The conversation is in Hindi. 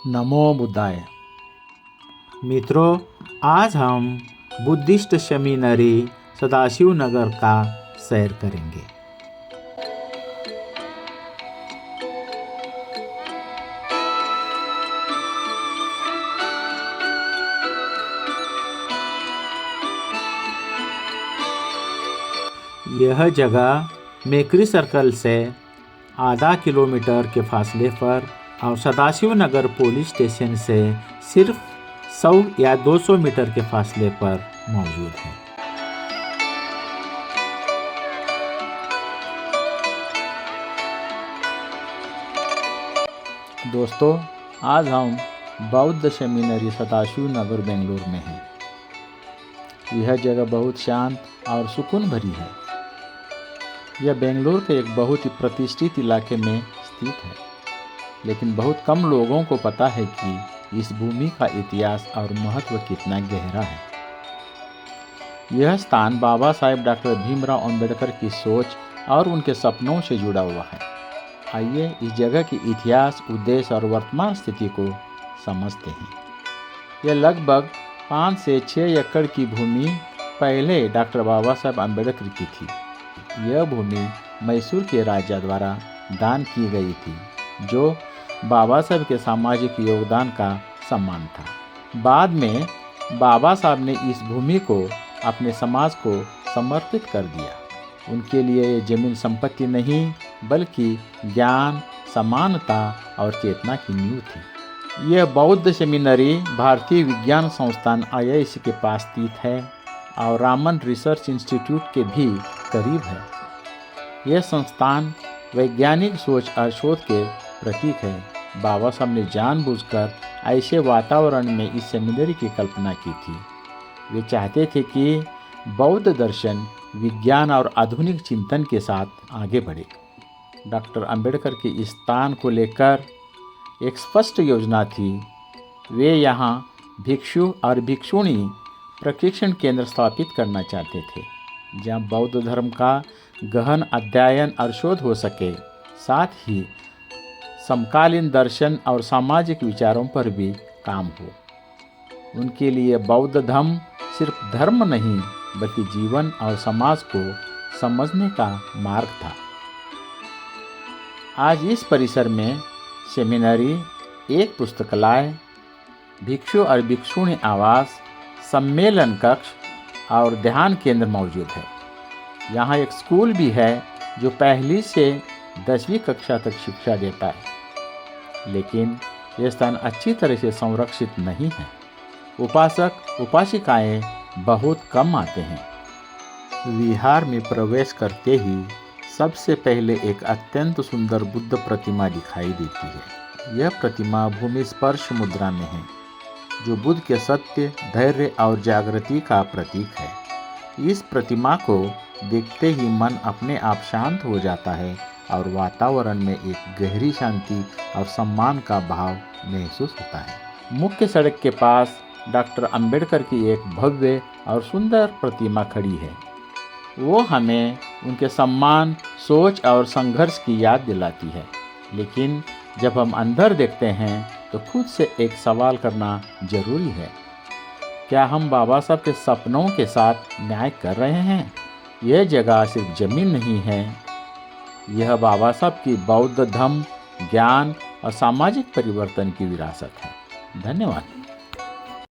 नमो बुद्धाय। मित्रों, आज हम बुद्धिस्ट सेमिनरी सदाशिव नगर का सैर करेंगे। यह जगह मेकरी सर्कल से आधा किलोमीटर के फासले पर और सदाशिव नगर पुलिस स्टेशन से सिर्फ 100 या 200 मीटर के फासले पर मौजूद है। दोस्तों, आज हम बौद्ध सेमिनरी सदाशिव नगर बेंगलुरु में हैं। यह जगह बहुत शांत और सुकून भरी है। यह बेंगलुरु के एक बहुत ही प्रतिष्ठित इलाके में स्थित है, लेकिन बहुत कम लोगों को पता है कि इस भूमि का इतिहास और महत्व कितना गहरा है। यह स्थान बाबा साहेब डॉक्टर भीमराव अंबेडकर की सोच और उनके सपनों से जुड़ा हुआ है। आइए इस जगह की इतिहास, उद्देश्य और वर्तमान स्थिति को समझते हैं। यह लगभग 5 से 6 एकड़ की भूमि पहले डॉक्टर बाबा साहेब अंबेडकर की थी। यह भूमि मैसूर के राजा द्वारा दान की गई थी, जो बाबा साहब के सामाजिक योगदान का सम्मान था। बाद में बाबा साहब ने इस भूमि को अपने समाज को समर्पित कर दिया। उनके लिए ये जमीन संपत्ति नहीं, बल्कि ज्ञान, समानता और चेतना की नींव थी। यह बौद्ध सेमिनरी भारतीय विज्ञान संस्थान IISc के पास स्थित है और रामन रिसर्च इंस्टीट्यूट के भी करीब है। यह संस्थान वैज्ञानिक सोच और शोध के प्रतीक है। बाबा साहब ने जानबूझकर ऐसे वातावरण में इस सेमिनरी की कल्पना की थी। वे चाहते थे कि बौद्ध दर्शन विज्ञान और आधुनिक चिंतन के साथ आगे बढ़े। डॉक्टर अंबेडकर के इस स्थान को लेकर एक स्पष्ट योजना थी। वे यहाँ भिक्षु और भिक्षुणी प्रशिक्षण केंद्र स्थापित करना चाहते थे, जहाँ बौद्ध धर्म का गहन अध्ययन और शोध हो सके, साथ ही समकालीन दर्शन और सामाजिक विचारों पर भी काम हो। उनके लिए बौद्ध धर्म सिर्फ धर्म नहीं, बल्कि जीवन और समाज को समझने का मार्ग था। आज इस परिसर में सेमिनरी, एक पुस्तकालय, भिक्षु और भिक्षुणी आवास, सम्मेलन कक्ष और ध्यान केंद्र मौजूद है। यहाँ एक स्कूल भी है जो 1 से 10वीं कक्षा तक शिक्षा देता है, लेकिन यह स्थान अच्छी तरह से संरक्षित नहीं है। उपासक उपासिकाएं बहुत कम आते हैं। विहार में प्रवेश करते ही सबसे पहले एक अत्यंत सुंदर बुद्ध प्रतिमा दिखाई देती है। यह प्रतिमा भूमि स्पर्श मुद्रा में है, जो बुद्ध के सत्य, धैर्य और जागृति का प्रतीक है। इस प्रतिमा को देखते ही मन अपने आप शांत हो जाता है और वातावरण में एक गहरी शांति और सम्मान का भाव महसूस होता है। मुख्य सड़क के पास डॉक्टर अंबेडकर की एक भव्य और सुंदर प्रतिमा खड़ी है। वो हमें उनके सम्मान, सोच और संघर्ष की याद दिलाती है। लेकिन जब हम अंदर देखते हैं तो खुद से एक सवाल करना जरूरी है, क्या हम बाबा साहब के सपनों के साथ न्याय कर रहे हैं? यह जगह सिर्फ जमीन नहीं है, यह बाबा साहब की बौद्ध धम्म, ज्ञान और सामाजिक परिवर्तन की विरासत है। धन्यवाद।